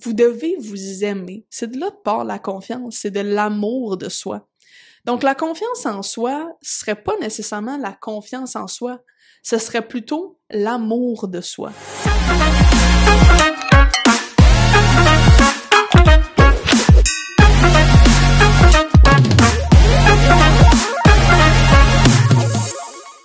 vous devez vous aimer. C'est de là que part la confiance, c'est de l'amour de soi. Donc, la confiance en soi serait pas nécessairement la confiance en soi, ce serait plutôt l'amour de soi.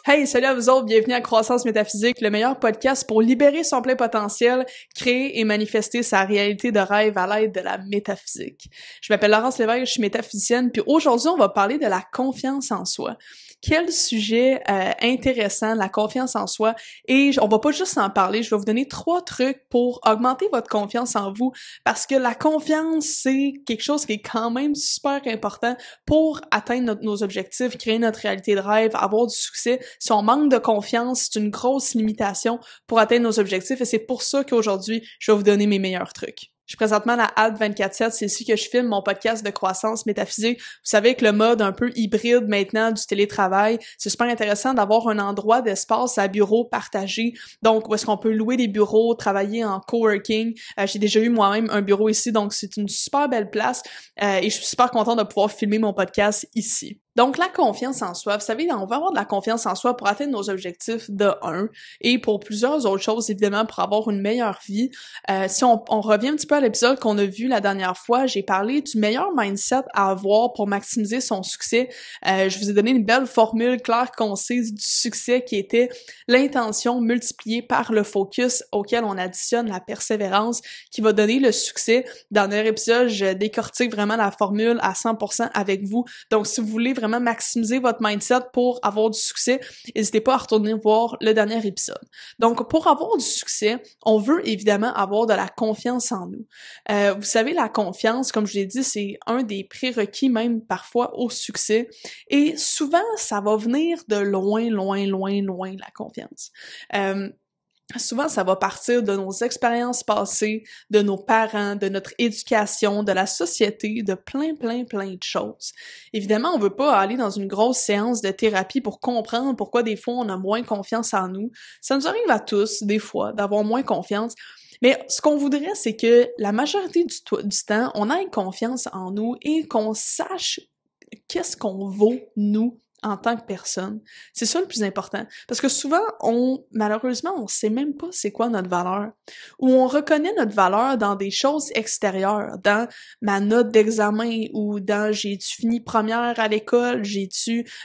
Hey, salut à vous autres, bienvenue à Croissance Métaphysique, le meilleur podcast pour libérer son plein potentiel, créer et manifester sa réalité de rêve à l'aide de la métaphysique. Je m'appelle Laurence Lévesque, je suis métaphysicienne, puis aujourd'hui, on va parler de la confiance en soi. Quel sujet intéressant, la confiance en soi, et on va pas juste en parler, je vais vous donner 3 trucs pour augmenter votre confiance en vous, parce que la confiance, c'est quelque chose qui est quand même super important pour atteindre nos objectifs, créer notre réalité de rêve, avoir du succès. Si on manque de confiance, c'est une grosse limitation pour atteindre nos objectifs, et c'est pour ça qu'aujourd'hui, je vais vous donner mes meilleurs trucs. Je suis présentement à la Halte 24/7, c'est ici que je filme mon podcast de croissance métaphysique. Vous savez que le mode un peu hybride maintenant du télétravail, c'est super intéressant d'avoir un endroit d'espace à bureau partagé, donc où est-ce qu'on peut louer des bureaux, travailler en coworking. J'ai déjà eu moi-même un bureau ici, donc c'est une super belle place et je suis super contente de pouvoir filmer mon podcast ici. Donc, la confiance en soi, vous savez, on va avoir de la confiance en soi pour atteindre nos objectifs de 1 et pour plusieurs autres choses, évidemment, pour avoir une meilleure vie. Si on revient un petit peu à l'épisode qu'on a vu la dernière fois, j'ai parlé du meilleur mindset à avoir pour maximiser son succès. Je vous ai donné une belle formule claire, concise du succès qui était l'intention multipliée par le focus auquel on additionne la persévérance qui va donner le succès. Dans notre épisode, je décortique vraiment la formule à 100% avec vous. Donc, si vous voulez vraiment maximiser votre mindset pour avoir du succès, n'hésitez pas à retourner voir le dernier épisode. Donc, pour avoir du succès, on veut évidemment avoir de la confiance en nous. Vous savez, la confiance, comme je l'ai dit, c'est un des prérequis même parfois au succès. Et souvent, ça va venir de loin, la confiance. Souvent, ça va partir de nos expériences passées, de nos parents, de notre éducation, de la société, de plein de choses. Évidemment, on veut pas aller dans une grosse séance de thérapie pour comprendre pourquoi des fois on a moins confiance en nous. Ça nous arrive à tous, des fois, d'avoir moins confiance. Mais ce qu'on voudrait, c'est que la majorité du temps, on ait confiance en nous et qu'on sache qu'est-ce qu'on vaut, nous, en tant que personne. C'est ça le plus important. Parce que souvent, malheureusement, on sait même pas c'est quoi notre valeur. Ou on reconnaît notre valeur dans des choses extérieures, dans ma note d'examen, ou dans j'ai-tu fini première à l'école, j'ai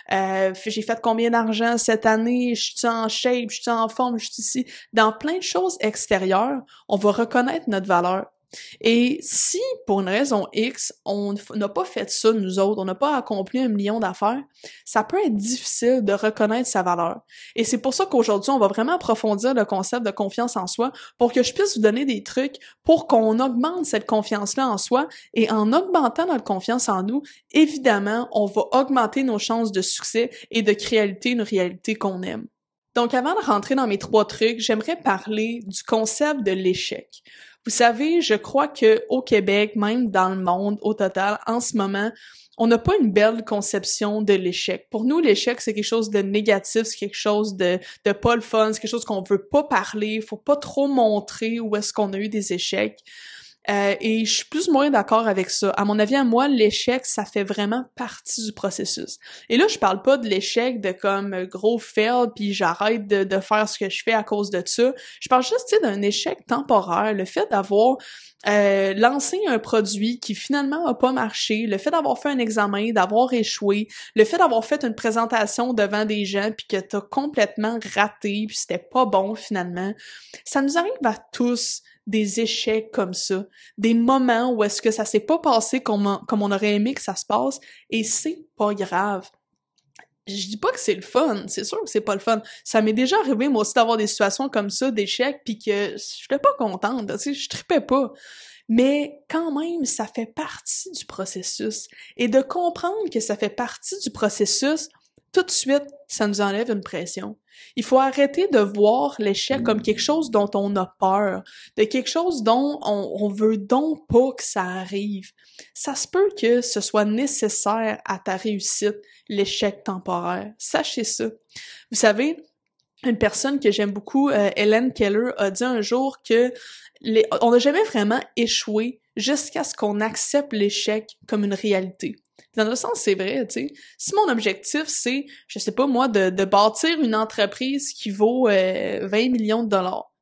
fait combien d'argent cette année, je suis en shape, je suis en forme, je suis ici. Dans plein de choses extérieures, on va reconnaître notre valeur. Et si, pour une raison X, on n'a pas fait ça, nous autres, on n'a pas accompli 1 million d'affaires, ça peut être difficile de reconnaître sa valeur. Et c'est pour ça qu'aujourd'hui, on va vraiment approfondir le concept de confiance en soi pour que je puisse vous donner des trucs pour qu'on augmente cette confiance-là en soi. Et en augmentant notre confiance en nous, évidemment, on va augmenter nos chances de succès et de créer une réalité qu'on aime. Donc, avant de rentrer dans mes 3 trucs, j'aimerais parler du concept de l'échec. Vous savez, je crois que au Québec, même dans le monde, au total, en ce moment, on n'a pas une belle conception de l'échec. Pour nous, l'échec, c'est quelque chose de négatif, c'est quelque chose de pas le fun, c'est quelque chose qu'on veut pas parler, faut pas trop montrer où est-ce qu'on a eu des échecs. Et je suis plus ou moins d'accord avec ça. À mon avis, à moi, l'échec, ça fait vraiment partie du processus. Et là, je parle pas de l'échec de comme gros fail, puis j'arrête de faire ce que je fais à cause de ça. Je parle juste, tu sais, d'un échec temporaire. Le fait d'avoir lancé un produit qui finalement a pas marché, le fait d'avoir fait un examen, d'avoir échoué, le fait d'avoir fait une présentation devant des gens puis que t'as complètement raté puis c'était pas bon finalement, ça nous arrive à tous des échecs comme ça, des moments où est-ce que ça s'est pas passé comme on aurait aimé que ça se passe, et c'est pas grave. Je dis pas que c'est le fun, c'est sûr que c'est pas le fun. Ça m'est déjà arrivé, moi aussi, d'avoir des situations comme ça, d'échecs, pis que j'étais pas contente, tu sais, je tripais pas. Mais quand même, ça fait partie du processus. Et de comprendre que ça fait partie du processus, tout de suite, ça nous enlève une pression. Il faut arrêter de voir l'échec comme quelque chose dont on a peur, de quelque chose dont on veut donc pas que ça arrive. Ça se peut que ce soit nécessaire à ta réussite, l'échec temporaire. Sachez ça. Vous savez, une personne que j'aime beaucoup, Helen Keller, a dit un jour que on n'a jamais vraiment échoué jusqu'à ce qu'on accepte l'échec comme une réalité. Dans le sens, c'est vrai, tu sais. Si mon objectif, c'est, je sais pas moi, de bâtir une entreprise qui vaut 20 millions de dollars,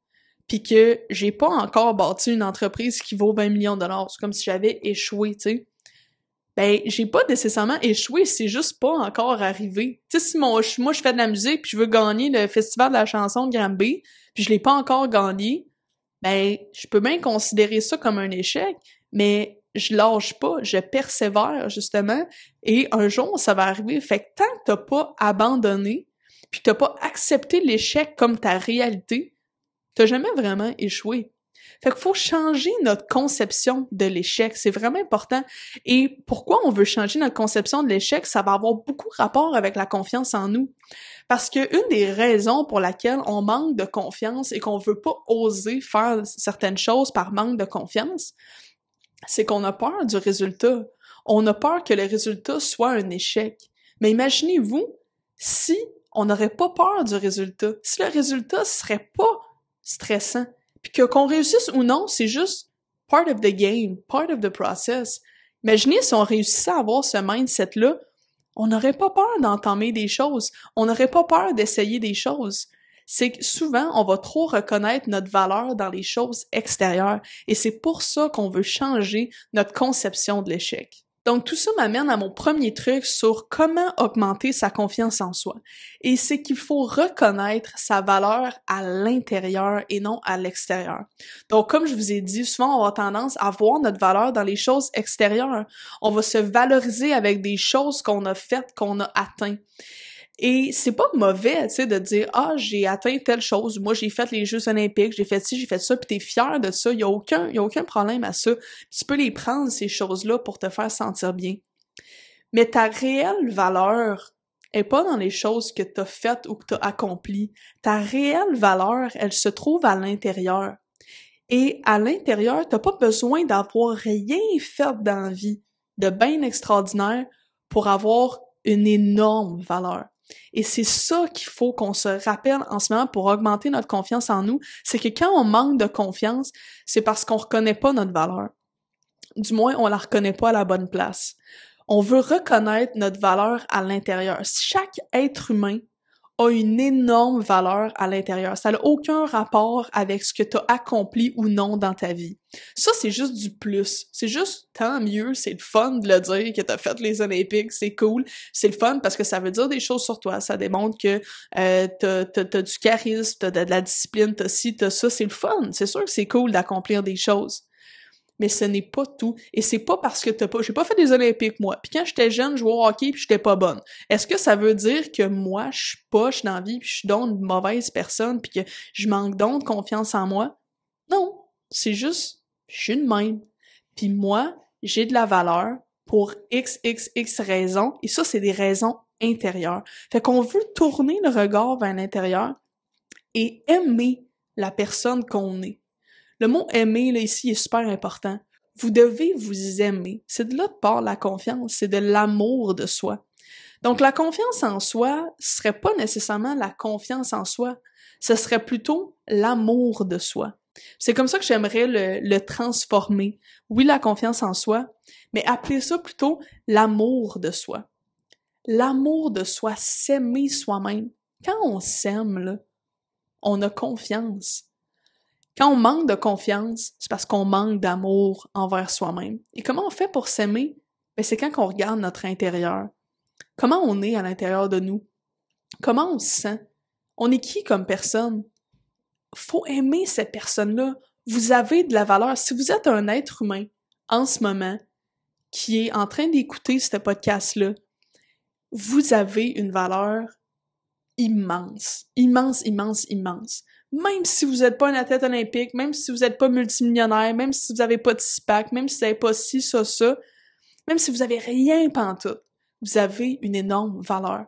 puis que j'ai pas encore bâti une entreprise qui vaut 20 millions de dollars, c'est comme si j'avais échoué, tu sais. Ben, j'ai pas nécessairement échoué, c'est juste pas encore arrivé. Tu sais, si moi je fais de la musique puis je veux gagner le festival de la chanson de Granby, puis je l'ai pas encore gagné, ben, je peux bien considérer ça comme un échec, mais je lâche pas, je persévère, justement, et un jour, ça va arriver. Fait que tant que t'as pas abandonné, puis t'as pas accepté l'échec comme ta réalité, t'as jamais vraiment échoué. Fait qu'il faut changer notre conception de l'échec, c'est vraiment important. Et pourquoi on veut changer notre conception de l'échec? Ça va avoir beaucoup rapport avec la confiance en nous. Parce que une des raisons pour laquelle on manque de confiance et qu'on veut pas oser faire certaines choses par manque de confiance, c'est qu'on a peur du résultat. On a peur que le résultat soit un échec. Mais imaginez-vous si on n'aurait pas peur du résultat, si le résultat serait pas stressant, puis qu'on réussisse ou non, c'est juste part of the game, part of the process. Imaginez si on réussissait à avoir ce mindset-là, on n'aurait pas peur d'entamer des choses, on n'aurait pas peur d'essayer des choses. C'est que souvent, on va trop reconnaître notre valeur dans les choses extérieures, et c'est pour ça qu'on veut changer notre conception de l'échec. Donc tout ça m'amène à mon premier truc sur comment augmenter sa confiance en soi. Et c'est qu'il faut reconnaître sa valeur à l'intérieur et non à l'extérieur. Donc comme je vous ai dit, souvent on va avoir tendance à voir notre valeur dans les choses extérieures. On va se valoriser avec des choses qu'on a faites, qu'on a atteintes. Et c'est pas mauvais, tu sais, de dire « Ah, j'ai atteint telle chose, moi j'ai fait les Jeux olympiques, j'ai fait ci, j'ai fait ça », puis t'es fier de ça, y a aucun problème à ça. Tu peux les prendre, ces choses-là, pour te faire sentir bien. Mais ta réelle valeur est pas dans les choses que t'as faites ou que t'as accomplies. Ta réelle valeur, elle se trouve à l'intérieur. Et à l'intérieur, t'as pas besoin d'avoir rien fait dans la vie de bien extraordinaire pour avoir une énorme valeur. Et c'est ça qu'il faut qu'on se rappelle en ce moment pour augmenter notre confiance en nous, c'est que quand on manque de confiance, c'est parce qu'on reconnaît pas notre valeur. Du moins, on la reconnaît pas à la bonne place. On veut reconnaître notre valeur à l'intérieur. Chaque être humain a une énorme valeur à l'intérieur. Ça n'a aucun rapport avec ce que tu as accompli ou non dans ta vie. Ça, c'est juste du plus. C'est juste tant mieux, c'est le fun de le dire que tu as fait les Olympiques, c'est cool. C'est le fun parce que ça veut dire des choses sur toi. Ça démontre que t'as du charisme, t'as de la discipline, t'as ci, t'as ça. C'est le fun. C'est sûr que c'est cool d'accomplir des choses. Mais ce n'est pas tout. Et c'est pas parce que j'ai pas fait des Olympiques, moi. Puis quand j'étais jeune, je jouais au hockey puis j'étais pas bonne. Est-ce que ça veut dire que moi, je suis poche dans la vie puis je suis donc une mauvaise personne puis que je manque donc de confiance en moi? Non. C'est juste, je suis de même. Puis moi, j'ai de la valeur pour XXX raisons. Et ça, c'est des raisons intérieures. Fait qu'on veut tourner le regard vers l'intérieur et aimer la personne qu'on est. Le mot « aimer », là, ici, est super important. Vous devez vous aimer. C'est de là que part la confiance, c'est de l'amour de soi. Donc, la confiance en soi serait pas nécessairement la confiance en soi, ce serait plutôt l'amour de soi. C'est comme ça que j'aimerais le transformer. Oui, la confiance en soi, mais appelez ça plutôt l'amour de soi. L'amour de soi, s'aimer soi-même. Quand on s'aime, là, on a confiance. Quand on manque de confiance, c'est parce qu'on manque d'amour envers soi-même. Et comment on fait pour s'aimer? Ben, c'est quand on regarde notre intérieur. Comment on est à l'intérieur de nous? Comment on se sent? On est qui comme personne? Faut aimer cette personne-là. Vous avez de la valeur. Si vous êtes un être humain, en ce moment, qui est en train d'écouter ce podcast-là, vous avez une valeur immense. Immense, immense, immense. Même si vous n'êtes pas un athlète olympique, même si vous n'êtes pas multimillionnaire, même si vous n'avez pas de six-pack, même si vous n'avez pas ci, ça, même si vous n'avez rien pantoute, vous avez une énorme valeur.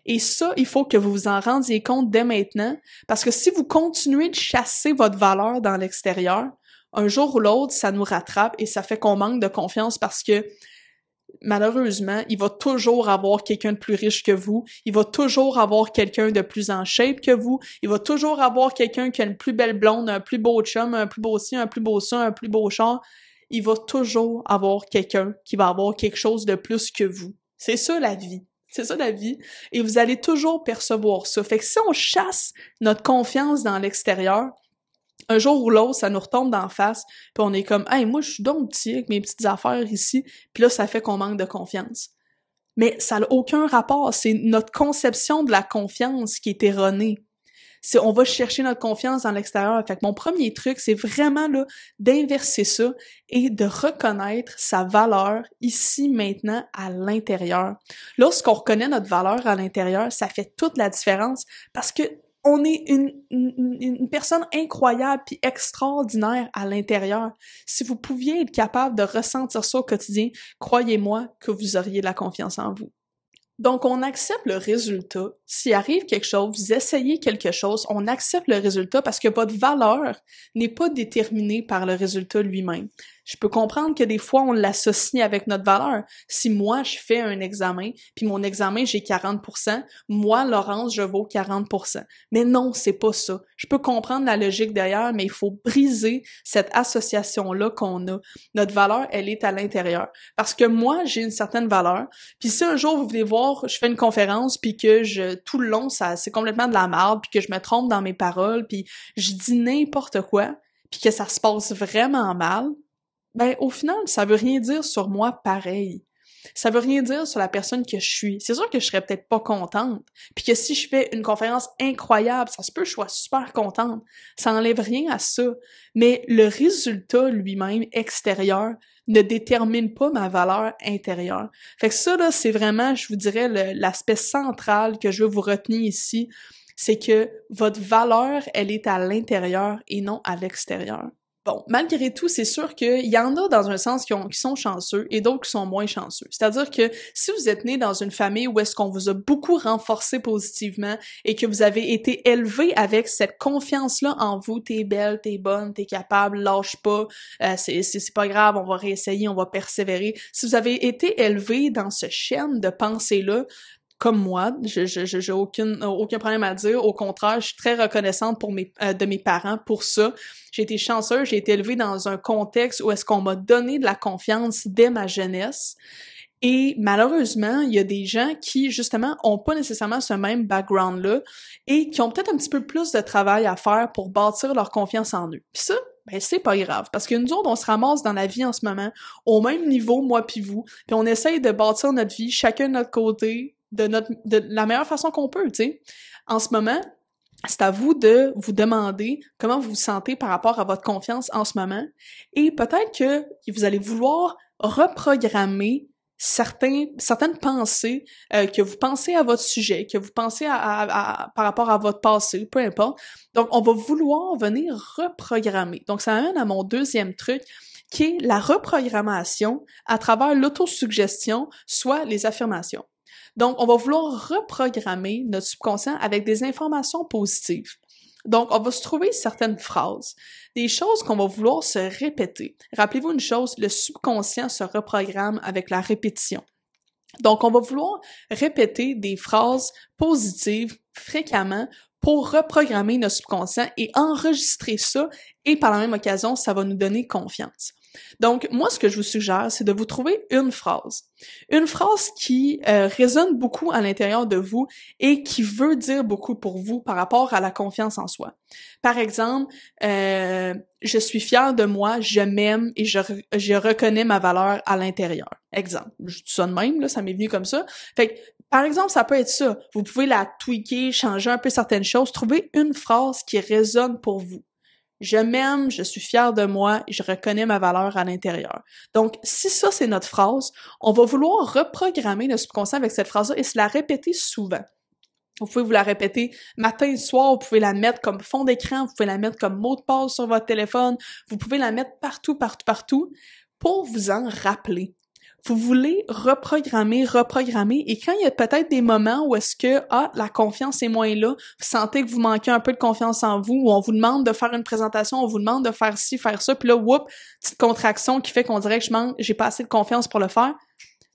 Et ça, il faut que vous vous en rendiez compte dès maintenant, parce que si vous continuez de chasser votre valeur dans l'extérieur, un jour ou l'autre, ça nous rattrape et ça fait qu'on manque de confiance parce que malheureusement, il va toujours avoir quelqu'un de plus riche que vous, il va toujours avoir quelqu'un de plus en shape que vous, il va toujours avoir quelqu'un qui a une plus belle blonde, un plus beau chum, un plus beau ci, un plus beau ça, un plus beau char. Il va toujours avoir quelqu'un qui va avoir quelque chose de plus que vous. C'est ça la vie. C'est ça la vie. Et vous allez toujours percevoir ça. Fait que si on chasse notre confiance dans l'extérieur, un jour ou l'autre, ça nous retombe d'en face, puis on est comme « Hey, moi, je suis donc petit avec mes petites affaires ici », puis là, ça fait qu'on manque de confiance. Mais ça n'a aucun rapport, c'est notre conception de la confiance qui est erronée. On va chercher notre confiance dans l'extérieur. Fait que mon premier truc, c'est vraiment là d'inverser ça et de reconnaître sa valeur ici, maintenant, à l'intérieur. Lorsqu'on reconnaît notre valeur à l'intérieur, ça fait toute la différence parce que on est une personne incroyable puis extraordinaire à l'intérieur. Si vous pouviez être capable de ressentir ça au quotidien, croyez-moi que vous auriez de la confiance en vous. Donc, on accepte le résultat. S'il arrive quelque chose, vous essayez quelque chose, on accepte le résultat parce que votre valeur n'est pas déterminée par le résultat lui-même. Je peux comprendre que des fois, on l'associe avec notre valeur. Si moi, je fais un examen, puis mon examen, j'ai 40%, moi, Laurence, je vaux 40%. Mais non, c'est pas ça. Je peux comprendre la logique derrière, mais il faut briser cette association-là qu'on a. Notre valeur, elle est à l'intérieur. Parce que moi, j'ai une certaine valeur, puis si un jour, vous voulez voir, je fais une conférence, puis que tout le long, c'est complètement de la merde, puis que je me trompe dans mes paroles, puis je dis n'importe quoi, puis que ça se passe vraiment mal, ben au final, ça veut rien dire sur moi pareil. Ça veut rien dire sur la personne que je suis. C'est sûr que je serais peut-être pas contente, puis que si je fais une conférence incroyable, ça se peut que je sois super contente. Ça n'enlève rien à ça. Mais le résultat lui-même extérieur ne détermine pas ma valeur intérieure. Fait que ça, là, c'est vraiment, je vous dirais, l'aspect central que je veux vous retenir ici, c'est que votre valeur, elle est à l'intérieur et non à l'extérieur. Bon, malgré tout, c'est sûr qu'il y en a dans un sens qui sont chanceux et d'autres qui sont moins chanceux. C'est-à-dire que si vous êtes né dans une famille où est-ce qu'on vous a beaucoup renforcé positivement et que vous avez été élevé avec cette confiance-là en vous, t'es belle, t'es bonne, t'es capable, lâche pas, c'est pas grave, on va réessayer, on va persévérer. Si vous avez été élevé dans ce schème de pensée-là, comme moi, j'ai aucun problème à dire. Au contraire, je suis très reconnaissante de mes parents pour ça. J'ai été chanceuse, j'ai été élevée dans un contexte où est-ce qu'on m'a donné de la confiance dès ma jeunesse. Et malheureusement, il y a des gens qui, justement, ont pas nécessairement ce même background-là et qui ont peut-être un petit peu plus de travail à faire pour bâtir leur confiance en eux. Puis ça, ben c'est pas grave, parce que nous autres, on se ramasse dans la vie en ce moment, au même niveau, moi puis vous, puis on essaye de bâtir notre vie, chacun de notre côté, de la meilleure façon qu'on peut, tu sais. En ce moment, c'est à vous de vous demander comment vous vous sentez par rapport à votre confiance en ce moment, et peut-être que vous allez vouloir reprogrammer certaines pensées que vous pensez à votre sujet, que vous pensez par rapport à votre passé, peu importe. Donc, on va vouloir venir reprogrammer. Donc, ça amène à mon deuxième truc, qui est la reprogrammation à travers l'autosuggestion, soit les affirmations. Donc, on va vouloir reprogrammer notre subconscient avec des informations positives. Donc, on va se trouver certaines phrases, des choses qu'on va vouloir se répéter. Rappelez-vous une chose, le subconscient se reprogramme avec la répétition. Donc, on va vouloir répéter des phrases positives fréquemment pour reprogrammer notre subconscient et enregistrer ça, et par la même occasion, ça va nous donner confiance. Donc, moi, ce que je vous suggère, c'est de vous trouver une phrase qui résonne beaucoup à l'intérieur de vous et qui veut dire beaucoup pour vous par rapport à la confiance en soi. Par exemple, je suis fière de moi, je m'aime et je reconnais ma valeur à l'intérieur. Exemple, je dis ça de même, là, ça m'est venu comme ça. Fait que, par exemple, ça peut être ça. Vous pouvez la tweaker, changer un peu certaines choses, trouver une phrase qui résonne pour vous. Je m'aime, je suis fière de moi et je reconnais ma valeur à l'intérieur. Donc, si ça, c'est notre phrase, on va vouloir reprogrammer notre subconscient avec cette phrase-là et se la répéter souvent. Vous pouvez vous la répéter matin et soir, vous pouvez la mettre comme fond d'écran, vous pouvez la mettre comme mot de passe sur votre téléphone, vous pouvez la mettre partout pour vous en rappeler. Vous voulez reprogrammer, et quand il y a peut-être des moments où est-ce que, la confiance est moins là, vous sentez que vous manquez un peu de confiance en vous, ou on vous demande de faire une présentation, on vous demande de faire ci, faire ça, puis là, petite contraction qui fait qu'on dirait que j'ai pas assez de confiance pour le faire,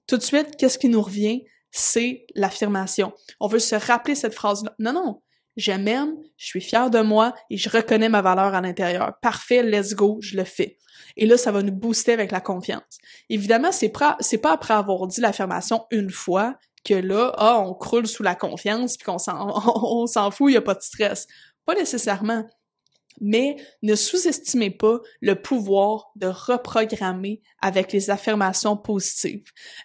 tout de suite, qu'est-ce qui nous revient? C'est l'affirmation. On veut se rappeler cette phrase-là. Non, je m'aime, je suis fière de moi et je reconnais ma valeur à l'intérieur. Parfait, let's go, je le fais. Et là, ça va nous booster avec la confiance. Évidemment, c'est pas après avoir dit l'affirmation une fois que là, on croule sous la confiance puis on s'en fout, il y a pas de stress. Pas nécessairement. Mais ne sous-estimez pas le pouvoir de reprogrammer avec les affirmations positives.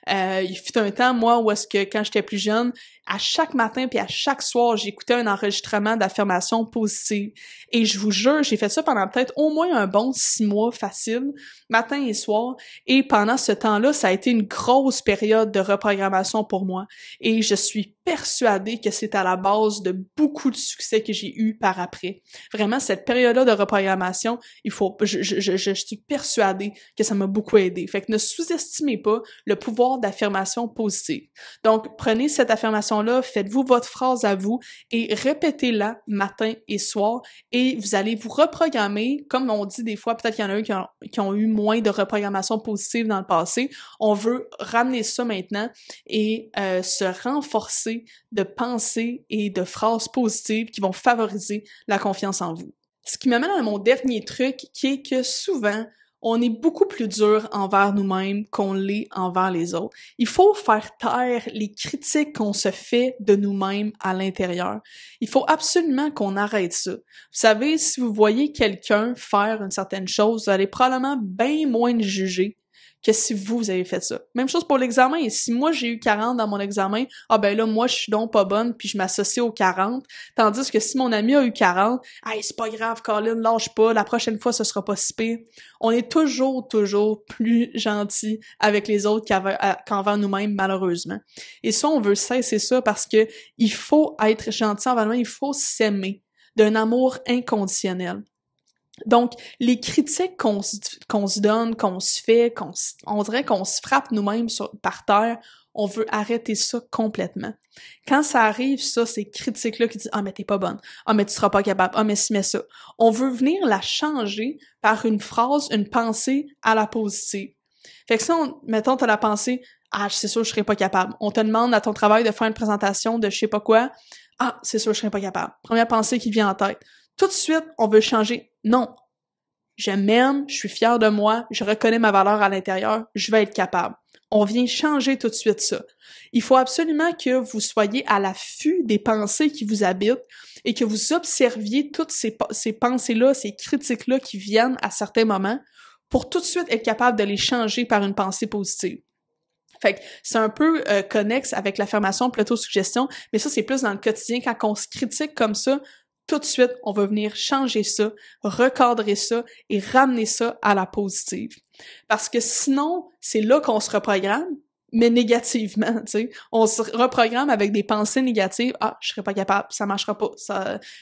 Il fut un temps, moi, où est-ce que quand j'étais plus jeune, à chaque matin puis à chaque soir, j'écoutais un enregistrement d'affirmations positives. Et je vous jure, j'ai fait ça pendant peut-être au moins un bon 6 mois facile, matin et soir. Et pendant ce temps-là, ça a été une grosse période de reprogrammation pour moi. Et je suis persuadée que c'est à la base de beaucoup de succès que j'ai eu par après. Vraiment, cette période-là de reprogrammation, je suis persuadée que ça m'a beaucoup aidé. Fait que ne sous-estimez pas le pouvoir d'affirmation positive. Donc, prenez cette affirmation-là, faites-vous votre phrase à vous et répétez-la matin et soir et vous allez vous reprogrammer, comme on dit des fois, peut-être qu'il y en a qui ont eu moins de reprogrammation positive dans le passé. On veut ramener ça maintenant et se renforcer de pensées et de phrases positives qui vont favoriser la confiance en vous. Ce qui m'amène à mon dernier truc, qui est que souvent, on est beaucoup plus dur envers nous-mêmes qu'on l'est envers les autres. Il faut faire taire les critiques qu'on se fait de nous-mêmes à l'intérieur. Il faut absolument qu'on arrête ça. Vous savez, si vous voyez quelqu'un faire une certaine chose, vous allez probablement bien moins le juger que si vous avez fait ça. Même chose pour l'examen. Et si moi, j'ai eu 40 dans mon examen, ben là, moi, je suis donc pas bonne, puis je m'associe aux 40. Tandis que si mon ami a eu 40, « c'est pas grave, Colin, lâche pas, la prochaine fois, ce sera pas si pire. » On est toujours plus gentil avec les autres qu'envers nous-mêmes, malheureusement. Et ça, on veut cesser ça parce que il faut être gentil envers nous-mêmes, il faut s'aimer d'un amour inconditionnel. Donc, les critiques qu'on se donne, qu'on se fait, on dirait qu'on se frappe nous-mêmes par terre, on veut arrêter ça complètement. Quand ça arrive, ça, ces critiques-là qui disent « Ah, mais t'es pas bonne. Ah, mais tu seras pas capable. Ah, mais si, mais ça. » On veut venir la changer par une phrase, une pensée à la positive. Fait que ça, mettons, t'as la pensée « Ah, c'est sûr, je serai pas capable. » On te demande à ton travail de faire une présentation de je sais pas quoi. « Ah, c'est sûr, je serai pas capable. » Première pensée qui vient en tête. Tout de suite, on veut changer. Non. Je m'aime, je suis fière de moi, je reconnais ma valeur à l'intérieur, je vais être capable. On vient changer tout de suite ça. Il faut absolument que vous soyez à l'affût des pensées qui vous habitent et que vous observiez toutes ces pensées-là, ces critiques-là qui viennent à certains moments pour tout de suite être capable de les changer par une pensée positive. Fait que c'est un peu connexe avec l'affirmation plutôt-suggestion, mais ça, c'est plus dans le quotidien. Quand on se critique comme ça, tout de suite, on va venir changer ça, recadrer ça et ramener ça à la positive. Parce que sinon, c'est là qu'on se reprogramme, mais négativement, tu sais. On se reprogramme avec des pensées négatives. « Ah, je serai pas capable, ça marchera pas,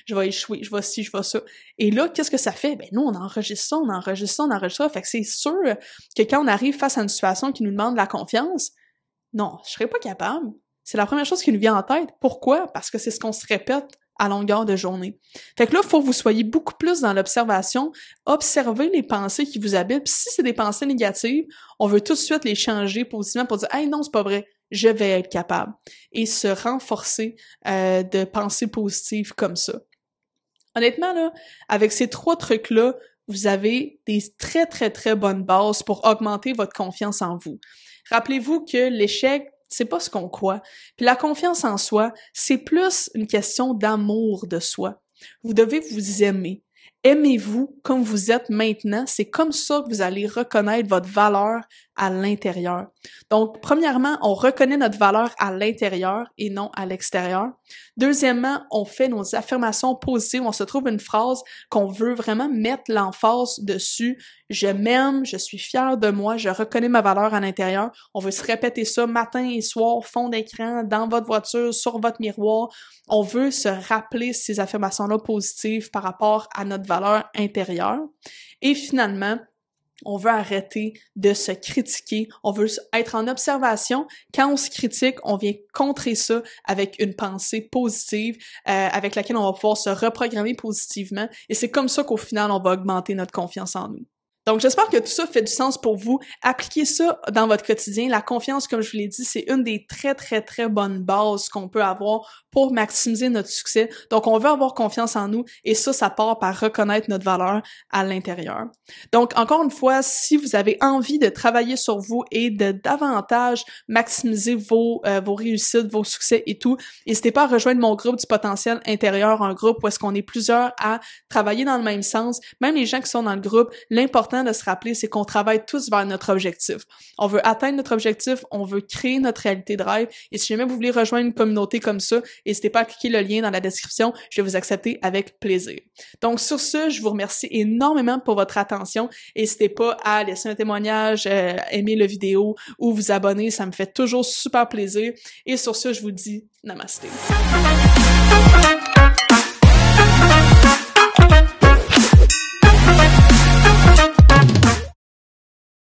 je vais échouer, je vais ci, je vais ça. » Et là, qu'est-ce que ça fait? Ben nous, on enregistre ça. Fait que c'est sûr que quand on arrive face à une situation qui nous demande la confiance, non, je serai pas capable. C'est la première chose qui nous vient en tête. Pourquoi? Parce que c'est ce qu'on se répète à longueur de journée. Fait que là, il faut que vous soyez beaucoup plus dans l'observation, observez les pensées qui vous habitent, puis si c'est des pensées négatives, on veut tout de suite les changer positivement pour dire « Hey, non, c'est pas vrai, je vais être capable. » Et se renforcer de pensées positives comme ça. Honnêtement, là, avec ces 3 trucs-là, vous avez des très, très, très bonnes bases pour augmenter votre confiance en vous. Rappelez-vous que l'échec, c'est pas ce qu'on croit. Puis la confiance en soi, c'est plus une question d'amour de soi. Vous devez vous aimer. Aimez-vous comme vous êtes maintenant. C'est comme ça que vous allez reconnaître votre valeur à l'intérieur. Donc, premièrement, on reconnaît notre valeur à l'intérieur et non à l'extérieur. Deuxièmement, on fait nos affirmations positives. On se trouve une phrase qu'on veut vraiment mettre l'emphase dessus. Je m'aime, je suis fière de moi, je reconnais ma valeur à l'intérieur. On veut se répéter ça matin et soir, fond d'écran, dans votre voiture, sur votre miroir. On veut se rappeler ces affirmations-là positives par rapport à notre valeur intérieure. Et finalement, on veut arrêter de se critiquer, on veut être en observation. Quand on se critique, on vient contrer ça avec une pensée positive avec laquelle on va pouvoir se reprogrammer positivement et c'est comme ça qu'au final, on va augmenter notre confiance en nous. Donc, j'espère que tout ça fait du sens pour vous. Appliquez ça dans votre quotidien. La confiance, comme je vous l'ai dit, c'est une des très, très, très bonnes bases qu'on peut avoir pour maximiser notre succès. Donc, on veut avoir confiance en nous et ça part par reconnaître notre valeur à l'intérieur. Donc, encore une fois, si vous avez envie de travailler sur vous et de davantage maximiser vos réussites, vos succès et tout, n'hésitez pas à rejoindre mon groupe du potentiel intérieur, un groupe où est-ce qu'on est plusieurs à travailler dans le même sens. Même les gens qui sont dans le groupe, l'important de se rappeler, c'est qu'on travaille tous vers notre objectif. On veut atteindre notre objectif, on veut créer notre réalité de rêve, et si jamais vous voulez rejoindre une communauté comme ça, n'hésitez pas à cliquer le lien dans la description, je vais vous accepter avec plaisir. Donc sur ce, je vous remercie énormément pour votre attention, n'hésitez pas à laisser un témoignage, aimer la vidéo ou vous abonner, ça me fait toujours super plaisir, et sur ce, je vous dis namasté.